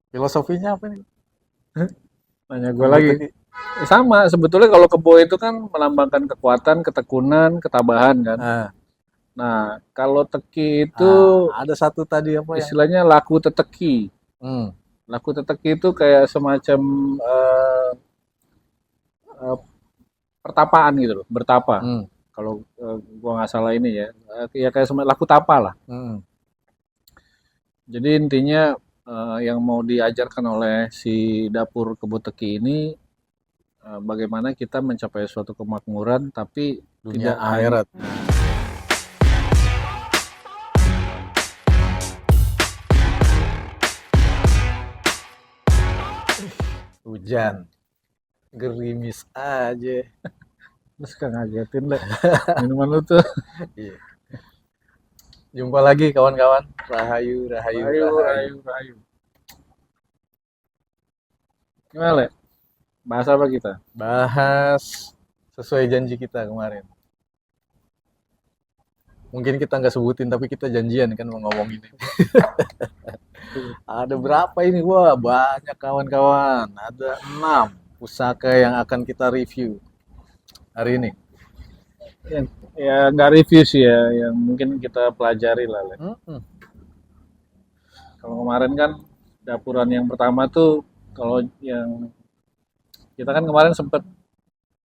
Filosofinya apa nih? Nanya gue Kebo lagi. Teki. Sama, sebetulnya kalau kebo itu kan melambangkan kekuatan, ketekunan, ketabahan kan. Ah, Nah, kalau teki itu ada satu tadi apa yang istilahnya laku teteki. hmm, Laku teteki itu kayak semacam eh, eh, pertapaan gitu loh, bertapa. hmm, Kalau gua nggak salah ini ya, ya kayak semacam laku tapa lah. hmm. Jadi intinya yang mau diajarkan oleh si dapur kebo teki ini bagaimana kita mencapai suatu kemakmuran tapi Dunia tidak hanya akhirat. Hujan, gerimis aja. terus kan ngagetin le minuman lu tuh. Iya. Jumpa lagi kawan-kawan. Rahayu, rahayu, Rayu, rahayu. rayu, rayu. Gimana le? Bahas apa kita? Bahas sesuai janji kita kemarin. Mungkin kita nggak sebutin, tapi kita janjian kan mau ngomong ini. Ada berapa ini? Wah, banyak kawan-kawan. Ada 6 pusaka yang akan kita review hari ini. Ya, ya nggak review sih ya, yang mungkin kita pelajari lah le. Mm-mm. Kalau kemarin kan dapuran yang pertama tuh kalau yang kita kan kemarin sempet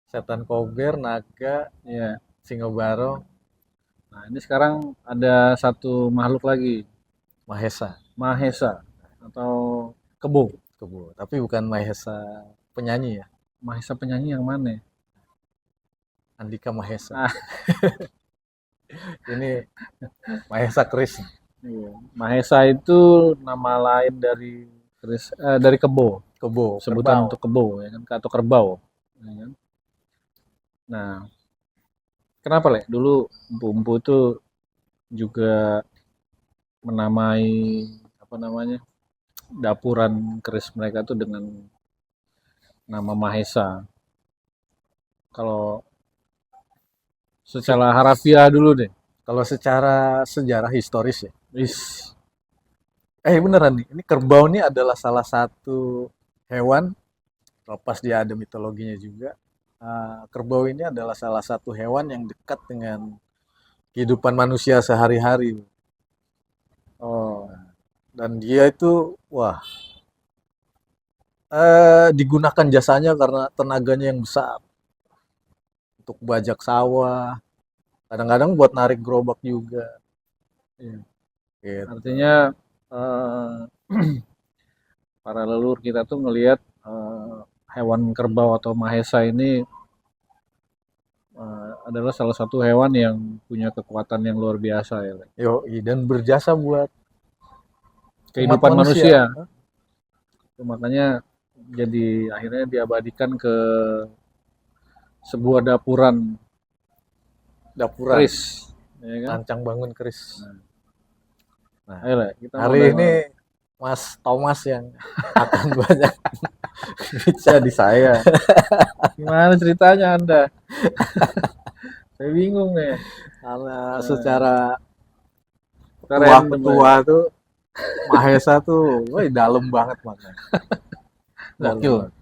Setan Kober, Naga, ya. Singobaro, Nah, ini sekarang ada satu makhluk lagi, Mahesa. Mahesa atau kebo. Kebo. Tapi bukan Mahesa penyanyi ya. Mahesa penyanyi yang mana? Andika Mahesa. Ah, Ini Mahesa Kris. iya. Mahesa itu nama lain dari dari kebo, Kebo, sebutan Kerbau. untuk kebo ya kan atau kerbau. Ya kan? Nah, kenapa le? Dulu empu-empu itu juga menamai apa namanya dapuran keris mereka tuh dengan nama Mahesa. Kalau Se- secara harafiah dulu deh. Kalau secara sejarah historis ya. Is, Beneran nih, ini kerbau ini adalah salah satu hewan, lepas dia ada mitologinya juga. Kerbau ini adalah salah satu hewan yang dekat dengan kehidupan manusia sehari-hari. oh, Dan dia itu, wah, digunakan jasanya karena tenaganya yang besar. Untuk bajak sawah, kadang-kadang buat narik gerobak juga. iya. Gitu. Artinya eh, para leluhur kita tuh ngelihat hewan kerbau atau mahesa ini adalah salah satu hewan yang punya kekuatan yang luar biasa ya. Le. Dan berjasa buat umat Kehidupan manusia. manusia. Itu makanya jadi akhirnya diabadikan ke sebuah dapuran Dapuran, keris, ya kan? rancang bangun keris. Nah, Ayo Le, kita mau hari ini Mas Thomas yang akan banyak jadi bicara. saya. Gimana ceritanya Anda? Saya bingung nih. Karena Eh, secara keren petua-petua teman. tuh Mahesa tuh, woi dalam banget maknanya. Dalam Gokil. banget.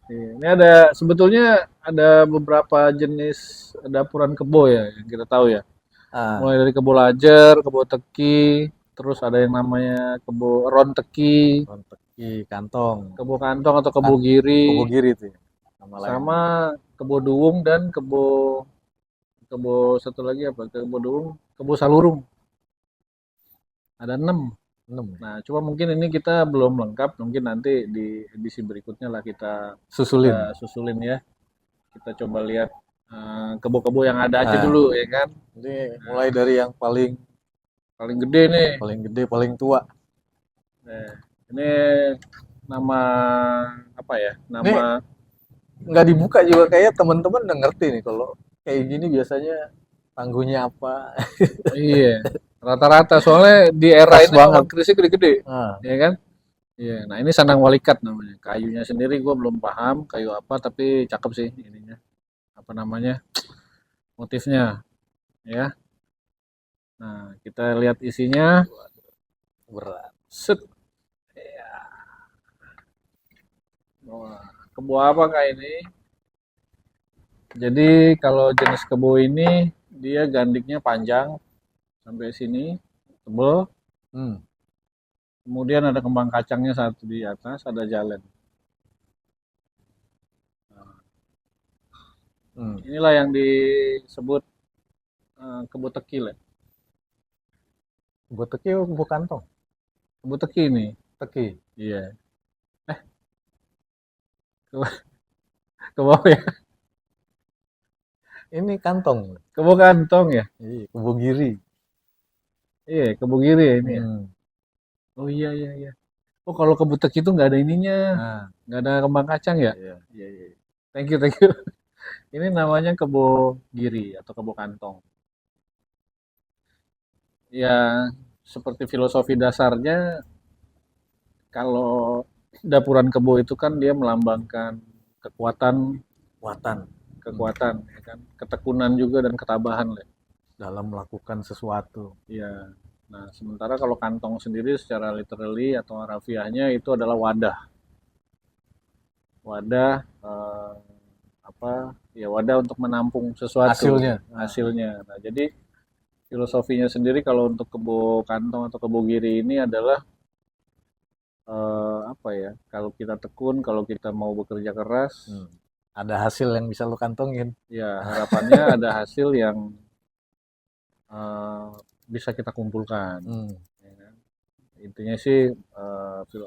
Iya, ini ada sebetulnya ada beberapa jenis dapuran kebo ya yang kita tahu ya. Ah, Mulai dari kebo lajer, kebo teki, terus ada yang namanya kebo ron teki, Konteki, kantong, kebo kantong atau kebo kan, giri, Kobogiri tuh ya, nama sama lainnya. kebo duwung dan kebo kebo satu lagi apa? Kebo duwung, kebo salurung. Ada 6. 6. Nah, cuma mungkin ini kita belum lengkap. Mungkin nanti di edisi berikutnya lah kita Susulin. susulin ya. Kita coba lihat kebo-kebo yang ada aja Ah, dulu ya kan. jadi mulai dari yang paling Paling gede nih. paling gede, paling tua. Eh, ini nama apa ya? Ini Nama nggak dibuka juga kayak teman-teman udah ngerti nih kalau kayak gini biasanya tangguhnya apa. iya. Rata-rata soalnya di era Khas ini banget. memang kerisnya gede-gede, Nah, ya kan? Iya. Nah, ini sandang walikat namanya. Kayunya sendiri gue belum paham kayu apa, tapi cakep sih ininya. Apa namanya? Motifnya, ya. Nah, kita lihat isinya. berat. Set. Wah, kebo apa kak ini? Jadi kalau jenis kebo ini dia gandiknya panjang sampai sini, tebel. Hmm. Kemudian ada kembang kacangnya satu di atas, ada jalan. Hmm. Inilah yang disebut kebo tekil ya. Kebo teki kebo kantong. Kebo teki ini. Teki. Iya. Kebo, kebo apa ya? Ini kantong. Kebo kantong ya. Iya, kebo giri. Iya, kebo giri ya ini ya. Hmm. Oh iya iya iya. Oh kalau kebo teki itu nggak ada ininya, Nah, nggak ada kembang kacang ya? iya. Iya iya. Iya. Thank you thank you. Ini namanya kebo giri atau kebo kantong. Ya seperti filosofi dasarnya kalau dapuran kebo itu kan dia melambangkan kekuatan, Kuatan. Hmm. kekuatan, ya kan, ketekunan juga dan ketabahan lah. Dalam melakukan sesuatu. Ya. Nah, sementara kalau kantong sendiri secara literally atau harfiahnya itu adalah wadah. Wadah apa? Ya wadah untuk menampung sesuatu Hasilnya. hasilnya. Nah, jadi filosofinya sendiri kalau untuk kebo kantong atau kebo giri ini adalah apa ya? Kalau kita tekun, kalau kita mau bekerja keras, Hmm. Ada hasil yang bisa lo kantongin. ya harapannya ada hasil yang eh, bisa kita kumpulkan. Hmm. Ya kan? Intinya sih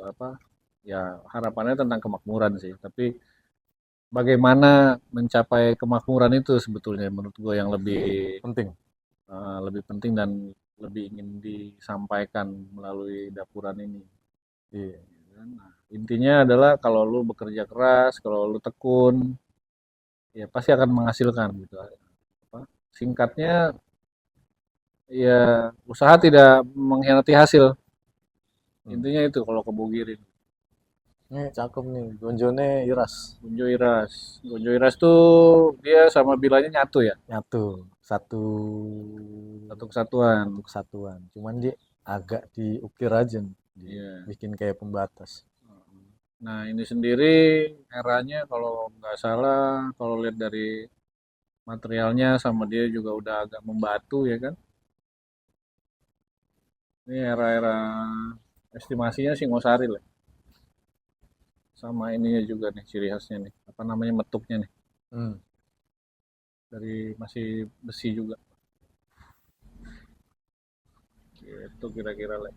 apa? Ya harapannya tentang kemakmuran sih. Tapi bagaimana mencapai kemakmuran itu sebetulnya menurut gue yang Penting. lebih penting dan lebih ingin disampaikan melalui dapuran ini. Iya. Nah, intinya adalah kalau lu bekerja keras, kalau lu tekun, ya pasti akan menghasilkan gitu. Apa? Singkatnya, ya usaha tidak mengkhianati hasil. Hmm. Intinya itu kalau kebugirin. Ini cakep nih. Gonjone iras. Gonjo Iras. Gonjo Iras tuh dia sama bilanya nyatu ya, Nyatu. Satu satu kesatuan. satu kesatuan. Cuman dia agak diukir aja nih. Iya. Dibikin kayak pembatas. Nah ini sendiri eranya kalau nggak salah, kalau lihat dari materialnya sama dia juga udah agak membatu ya kan. Ini era-era estimasinya Singosari lah. Sama ininya juga nih ciri khasnya nih. Apa namanya metuknya nih. Hmm. Dari masih besi juga. Itu kira-kira lah.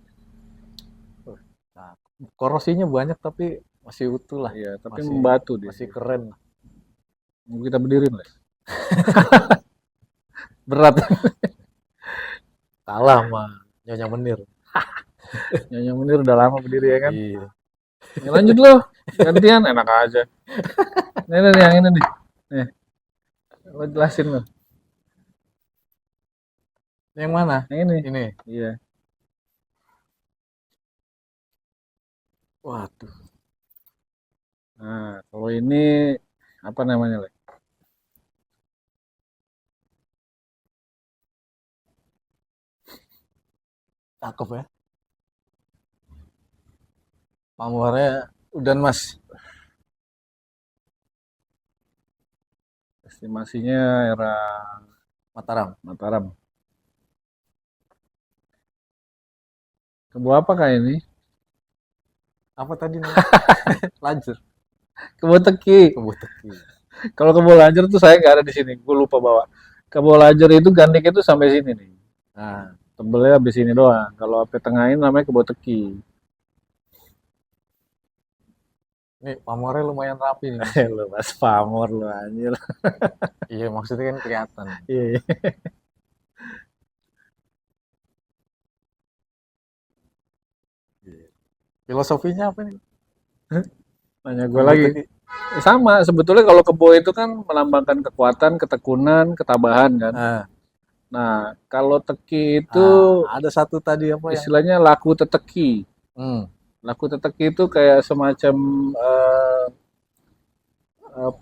Nah, korosinya banyak tapi masih utuh lah. Iya, tapi Masih membatu dia. masih keren lah. Mau kita berdiriin lah. Berat. Kalah sama Nyonya Menir. Nyonya Munir udah lama berdiri ya kan. Iya. Ya, lanjut loh. Gantian enak aja. Ini nih yang ini nih. Nih, lo jelasin loh. Yang mana? Yang ini. Ini. Iya. Waduh, Nah, kalau ini apa namanya, Le? cakep ya. Pamornya udah Mas. Estimasinya era Mataram. Mataram. Kebo apa kak ini? Apa tadi namanya? Lanjut. Kebo teki. Kebo teki. Kalau kebo lanjut tuh saya nggak ada di sini. Gue lupa bawa. Kebo lanjut itu gandiknya tuh sampai sini nih. Nah, Tebelnya habis ini doang. Kalau api tengahin namanya kebo teki. ini pamornya lumayan rapi nih Mas. Lu mas pamor lu anjir. Iya, maksudnya kan kelihatan. Iya, iya. Iya. Filosofinya apa nih? Nanya gue Kebo lagi. teki. Sama, sebetulnya kalau kebo itu kan melambangkan kekuatan, ketekunan, ketabahan kan. Nah, Nah, kalau teki itu ada satu tadi apa yang istilahnya laku teteki. hmm, Laku teteki itu kayak semacam eh, eh,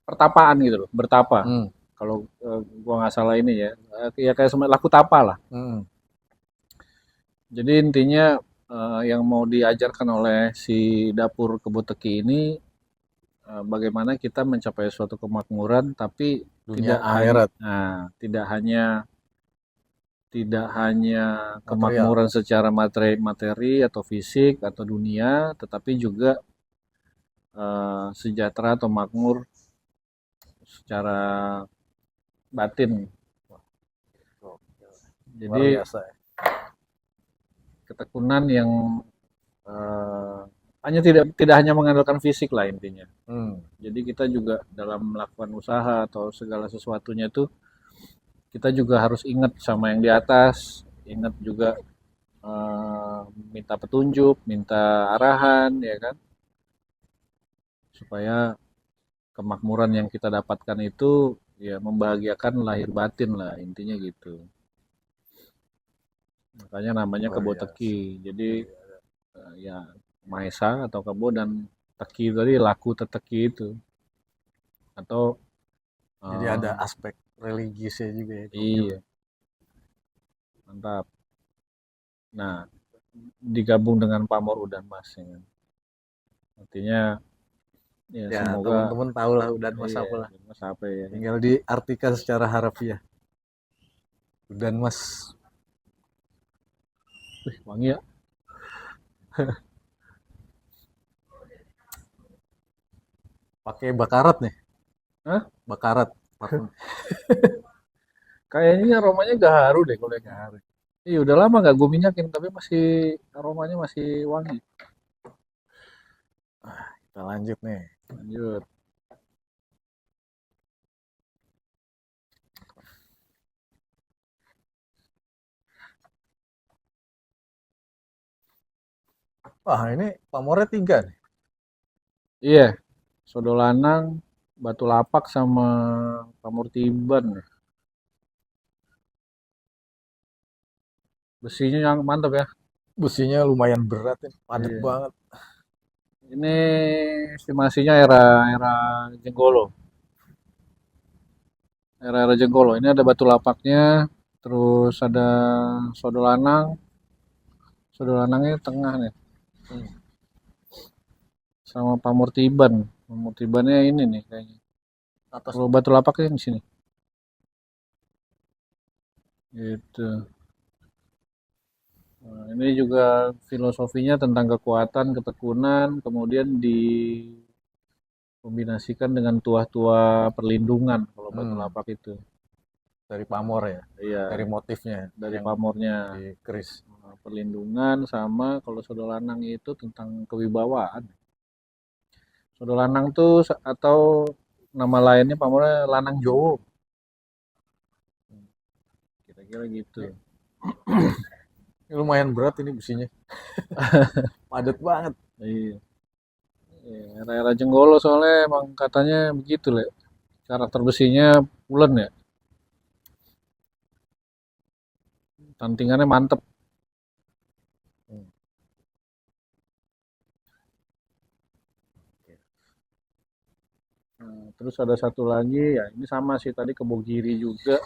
pertapaan gitu loh, bertapa. hmm, Kalau gua nggak salah ini ya, ya kayak semacam laku tapa lah. hmm, Jadi intinya yang mau diajarkan oleh si dapur kebo teki ini bagaimana kita mencapai suatu kemakmuran, tapi Dunia akhirat, tidak hanya material. kemakmuran secara materi atau fisik atau dunia, tetapi juga sejahtera atau makmur secara batin. Luar Jadi biasa ya. ketekunan yang eh, hanya tidak hanya mengandalkan fisik lah intinya. Jadi kita juga dalam melakukan usaha atau segala sesuatunya itu kita juga harus ingat sama yang di atas, ingat juga minta petunjuk, minta arahan, ya kan, supaya kemakmuran yang kita dapatkan itu ya membahagiakan lahir batin lah intinya gitu. Makanya namanya Luar kebo biasa. teki. Jadi ya maesa atau kebo dan teki tadi laku teteki itu atau Jadi ada eh, aspek religiusnya juga ya, gokil. iya mantap. Nah digabung dengan pamor udan mas ya kan. Artinya ya Ya, semoga teman-teman tahu lah udan mas iya apa lah. mas apa ya kan. Tinggal diartikan secara harfiah. Udan mas Wih, wangi ya. pakai bakarat nih, Hah? bakarat parfum. Kayaknya aromanya gak haru deh kalau yang Ya, iya udah lama gak gue minyakin tapi masih aromanya masih wangi. kita lanjut nih. Lanjut. Wah, ini pamornya 3 nih. Iya, sodo lanang, batu lapak sama pamor tiban. Besinya yang mantap ya. Besinya lumayan berat nih, padat Iya. banget. Ini estimasinya era era Jenggolo. Era-era Jenggolo. Ini ada batu lapaknya, terus ada sodo lanang. Sodo lanangnya tengah nih. Sama pamor tiban. Pamor tibannya ini nih kayaknya. Atas Kalau batu lapaknya di sini. Gitu. Nah, ini juga filosofinya tentang kekuatan, ketekunan, kemudian dikombinasikan dengan tuah-tuah perlindungan kalau batu hmm, lapak itu. dari pamor ya, dari Iya, motifnya dari yang pamornya. di keris. Perlindungan sama kalau sodo lanang itu tentang kewibawaan. Sodo lanang tuh atau nama lainnya pamornya lanang Jowo. Kira-kira gitu. Ini, ini lumayan berat ini besinya, padat banget. Iya. Iya, era-era Jenggolo soalnya emang katanya begitu, Le. Karakter besinya pulen ya. Tantingannya mantep. Hmm. Nah, terus ada satu lagi ya ini sama sih tadi kebogiri juga.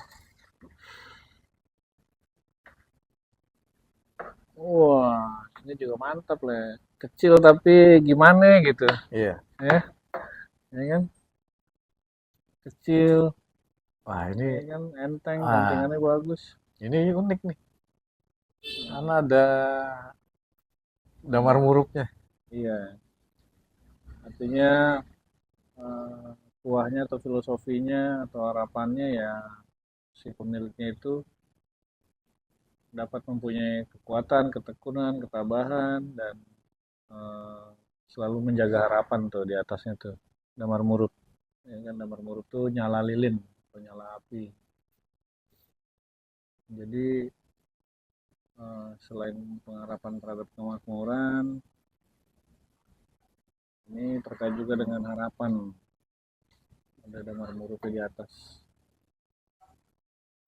Wah, ini juga mantap lah. Kecil tapi gimana gitu. Iya. Ya, ya kan? Kecil, Wah ini, ya kan? Enteng, ah tantingannya bagus. ini unik nih, karena ada damar muruknya. Iya, artinya eh, kuahnya atau filosofinya atau harapannya ya si pemiliknya itu dapat mempunyai kekuatan, ketekunan, ketabahan dan eh, selalu menjaga harapan tuh di atasnya tuh. Damar muruk, ya kan damar muruk tuh nyala lilin atau nyala api. Jadi selain pengharapan terhadap kemakmuran, ini terkait juga dengan harapan ada damar muruk di atas.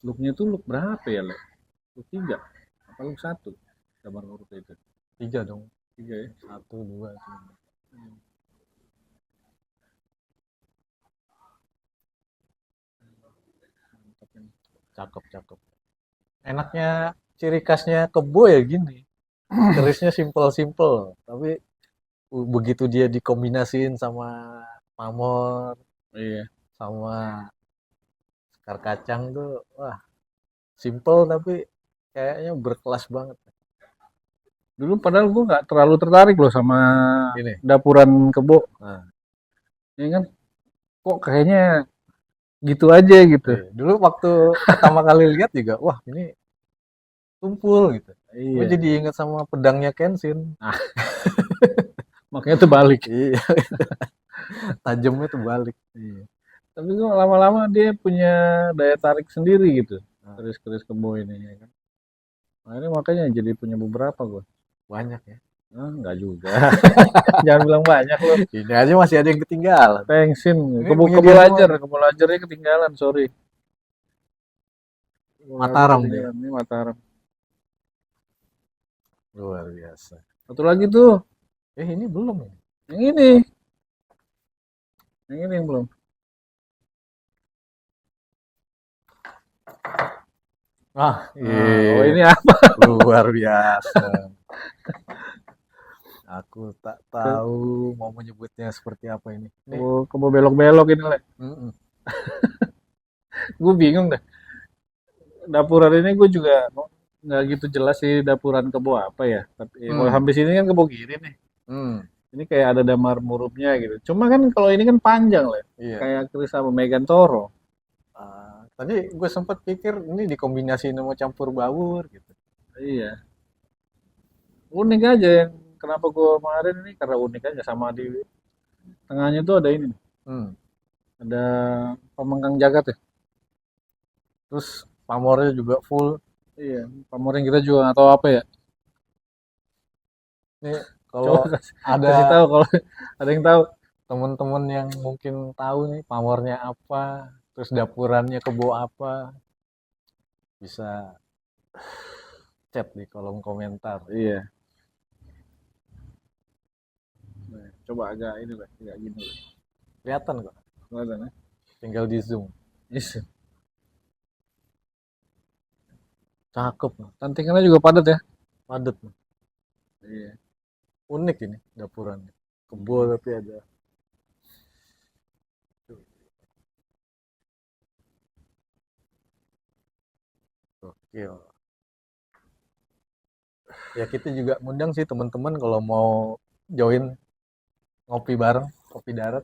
Looknya tuh look berapa ya, Le? Look 3 apa look 1 damar muruk itu? 3 dong, 3 ya. 1, 2, 3. Mantap ini. Cakep, cakep. Enaknya ciri khasnya kebo ya gini, kerisnya simple-simple, tapi begitu dia dikombinasiin sama pamor Iya. sama sekar kacang tuh, wah, simple tapi kayaknya berkelas banget. Dulu padahal gue nggak terlalu tertarik loh sama Ini. dapuran kebo, Nah, ya kan? Kok kayaknya gitu aja gitu. iya. Dulu waktu pertama kali lihat juga, wah ini tumpul gitu. Gue Iya. jadi ingat sama pedangnya Kenshin. Nah, makanya tuh balik. Iya, tajamnya tuh balik. Iya. Tapi kok lama-lama dia punya daya tarik sendiri gitu. Nah, Keris-keris kebo ini, ya kan? Akhirnya makanya jadi punya beberapa gue. banyak ya. Ah, enggak juga. Jangan bilang banyak loh. Ini aja masih ada yang ketinggalan. Thanksin. Ini Kebo punya kebo dia semua lajar, nih. kebo lajarnya ketinggalan, sorry. Kebo lajar Mataram deh. ketinggalan. Ini Mataram. Luar biasa. Satu lagi tuh, Ini belum ini. yang ini. Yang ini yang belum. Ah, Nah, oh iya. ini apa? Luar biasa. Aku tak tahu mau menyebutnya seperti apa ini. Nih, Kebo, kebo belok-belok ini lah. mm-mm. Gue bingung dah. Dapuran ini gue juga nggak gitu jelas sih dapuran kebo apa ya. Tapi kalau Hmm, sampai sini kan kebo kiri nih. hmm, Ini kayak ada damar murupnya gitu. Cuma kan kalau ini kan panjang lah. iya. Kayak Chris sama Megan Toro. Tadi gue sempat pikir ini dikombinasiin sama campur baur gitu. Iya. Unik aja yang kenapa gue kemarin ini karena unik aja sama di tengahnya tuh ada ini. Hmm. Ada pemengkang jagat ya. Terus pamornya juga full. Iya. Pamorin kita juga nggak tahu apa ya. Nih kalau Coba ada kasih tahu kalau ada yang tahu. teman-teman yang mungkin tahu nih pamornya apa, terus dapurannya kebo apa, bisa chat di kolom komentar. Iya. Nah, coba agak ini lah, agak gini lah. Kelihatan kok, Kelihatan ya? tinggal di zoom. Yes. Cakep, Tantingannya juga padat ya. padat. Iya. Unik ini dapurannya. Kebo tapi ada. Oke. Ya kita juga ngundang sih teman-teman kalau mau join ngopi bareng, kopi darat.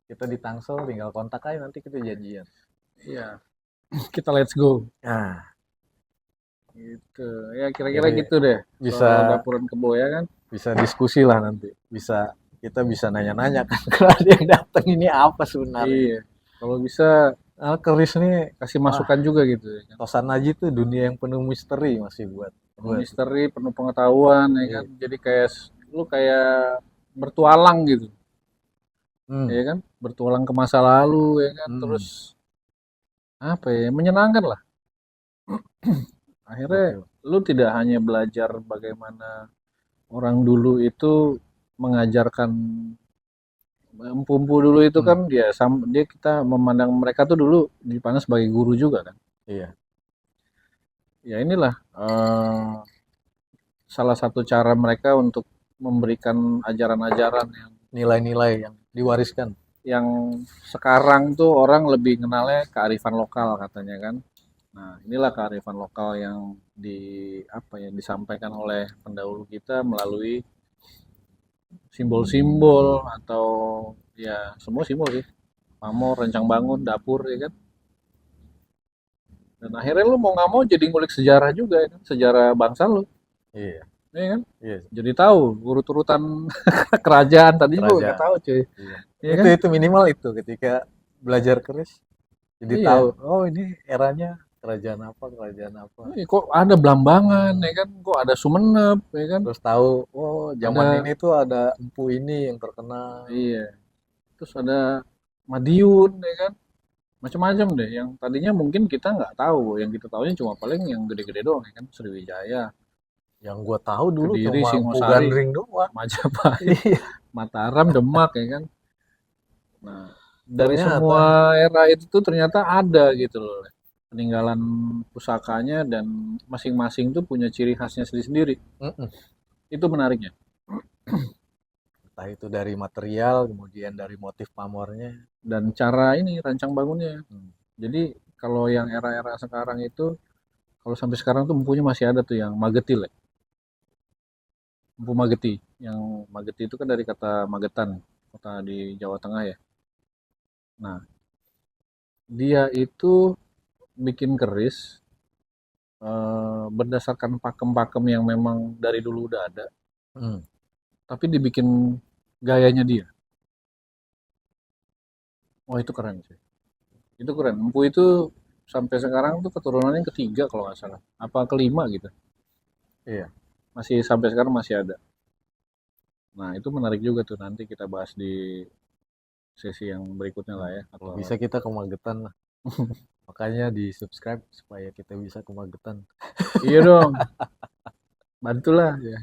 Kita di Tangsel tinggal kontak aja nanti kita janjian. Iya. Kita let's go. Nah, Gitu. Ya kira-kira jadi gitu deh. bisa Soal dapuran kebo ya kan. bisa diskusi lah nanti. Kita bisa nanya-nanya kan kalau ada yang datang ini apa sebenarnya. Iya. Kalau bisa Keris nih, kasih wah, masukan juga gitu ya kan. Tosan Aji tuh dunia yang penuh misteri masih Penuh buat misteri, penuh pengetahuan ya kan. iya. Jadi kayak lu kayak bertualang gitu. Hmm, Ya kan? Bertualang ke masa lalu ya kan. Terus hmm, apa ya? Menyenangkan lah. Akhirnya betul. lu tidak hanya belajar bagaimana orang dulu itu mengajarkan empu-empu dulu itu Hmm, kan dia kita memandang mereka tuh dulu dipandang sebagai guru juga kan. iya. Ya inilah salah satu cara mereka untuk memberikan ajaran-ajaran Nilai-nilai yang diwariskan. yang sekarang tuh orang lebih kenalnya kearifan lokal katanya kan. Nah, inilah kearifan lokal yang apa ya disampaikan oleh pendahulu kita melalui simbol-simbol atau ya semua simbol sih. Pamor, rencang bangun, dapur ya kan. Dan akhirnya lu mau nggak mau jadi ngulik sejarah juga ya kan, sejarah bangsa lu, Iya, ya kan? iya. Jadi tahu urut-urutan kerajaan tadi gue nggak Kerajaan. tahu cuy, Iya. ya Itu kan? itu minimal itu ketika belajar keris jadi tahu, Iya. oh ini eranya kerajaan apa, kerajaan apa. Kok ada Blambangan, Hmm. ya kan? Kok ada Sumenep, ya kan? Terus tahu, oh zaman Ada, ini tuh ada empu ini yang terkenal. iya. Terus ada Madiun, ya kan? Macam-macam deh. Yang tadinya mungkin kita nggak tahu, yang kita tahunya cuma paling yang gede-gede doang, ya kan? Sriwijaya, Yang gue tahu dulu Kediri, cuma empu Singosari, gandring doang. Majapahit, Iya, Mataram, Demak, ya kan? Nah, dari ternyata. semua era itu tuh ternyata ada gitu loh peninggalan pusakanya dan masing-masing tuh punya ciri khasnya sendiri-sendiri. Mm-mm, Itu menariknya. Entah itu dari material, kemudian dari motif pamornya. dan cara ini rancang bangunnya. Hmm. Jadi kalau yang era-era sekarang itu, kalau sampai sekarang tuh empunya masih ada tuh yang Magetil ya. Empu Mageti. Yang Mageti itu kan dari kata Magetan, kota di Jawa Tengah ya. Nah, dia itu bikin keris berdasarkan pakem-pakem yang memang dari dulu udah ada, Hmm. tapi dibikin gayanya dia. Wah itu keren sih. Itu keren. Empu itu sampai sekarang tuh keturunannya ketiga kalau nggak salah. Apa kelima gitu. Iya. Masih sampai sekarang masih ada. Nah itu menarik juga tuh nanti kita bahas di sesi yang berikutnya lah Hmm. ya. Kalau Atau bisa kita ke Magetan lah. Makanya di subscribe supaya kita bisa ke Magetan. iya dong, bantulah ya.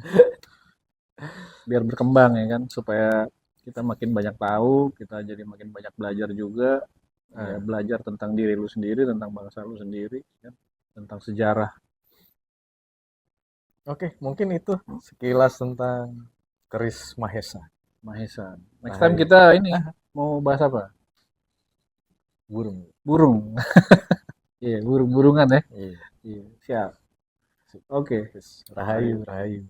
Biar berkembang ya kan, supaya kita makin banyak tahu, kita jadi makin banyak belajar juga. Ya Nah, belajar tentang diri lu sendiri, tentang bangsa lu sendiri, kan? Tentang sejarah. oke, mungkin itu sekilas tentang keris Mahesa. Mahesa. Next time Rahayu. kita ini mau bahas apa? Burung. Burung. Iya, burung-burungan ya. Iya. Iya, siap. Oke. Rahayu, Rahayu.